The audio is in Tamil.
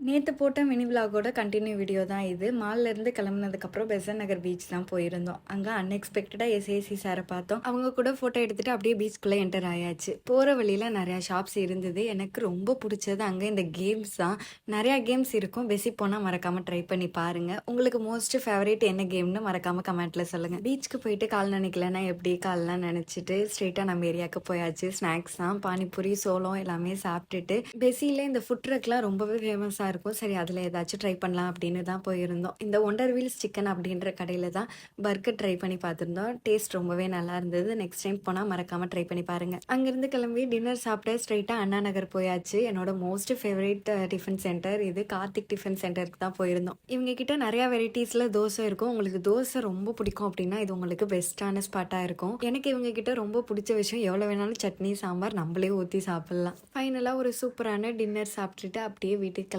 நேத்து போட்ட மினி விலாகோட கண்டினியூ வீடியோ தான் இது. மால்லேருந்து கிளம்புனதுக்கப்புறம் பெசன்ட் நகர் பீச் தான் போயிருந்தோம். அங்கே அன்எக்ஸ்பெக்டடாக எஸ்ஏசி சாரை பார்த்தோம். அவங்க கூட ஃபோட்டோ எடுத்துகிட்டு அப்படியே பீச்சுக்குள்ளே என்டர் ஆயாச்சு. போகிற வழியில் நிறையா ஷாப்ஸ் இருந்தது. எனக்கு ரொம்ப பிடிச்சது அங்கே இந்த கேம்ஸ் தான். நிறையா கேம்ஸ் இருக்கும். பெசி போனால் மறக்காமல் ட்ரை பண்ணி பாருங்கள். உங்களுக்கு மோஸ்ட் ஃபேவரேட் என்ன கேம்னு மறக்காமல் கமெண்ட்டில் சொல்லுங்கள். பீச்சுக்கு போயிட்டு கால் நினைக்கலன்னா எப்படி கால்லாம் நினச்சிட்டு ஸ்ட்ரெயிட்டாக நம்ம ஏரியாவுக்கு போயாச்சு. ஸ்நாக்ஸ் தான், பானிபூரி, சோளம் எல்லாமே சாப்பிட்டுட்டு பெசியில் இந்த ஃபுட் ட்ரக்லாம் ரொம்பவே ஃபேமஸாக இருக்கும். சரி, அதில் ஏதாச்சும் ட்ரை பண்ணலாம் அப்படின்னு தான் போயிருந்தோம். இந்த ஒண்டர் வீல்ஸ் சிக்கன் அப்படின்ற கடையில் தான் பர்கர் ட்ரை பண்ணி பார்த்துருந்தோம். டேஸ்ட் ரொம்பவே நல்லா இருந்தது. நெக்ஸ்ட் டைம் போனால் மறக்காமல் ட்ரை பண்ணி பாருங்கள். அங்கேருந்து கிளம்பி டின்னர் சாப்பிட்டு ஸ்ட்ரைட்டாக அண்ணா நகர் போயாச்சு. என்னோட மோஸ்ட் ஃபேவரேட் டிஃபன் சென்டர் இது. கார்த்திக் டிஃபன் சென்டருக்கு தான் போயிருந்தோம். இவங்க கிட்ட நிறையா வெரைட்டிஸில் தோசை இருக்கும். உங்களுக்கு தோசை ரொம்ப பிடிக்கும் அப்படின்னா இது உங்களுக்கு பெஸ்ட்டான ஸ்பாட்டாக இருக்கும். எனக்கு இவங்க கிட்ட ரொம்ப பிடிச்ச விஷயம் எவ்வளோ வேணாலும் சட்னி சாம்பார் நம்மளே ஊற்றி சாப்பிட்லாம். ஃபைனலாக ஒரு சூப்பரான டின்னர் சாப்பிட்டுட்டு அப்படியே வீட்டுக்கு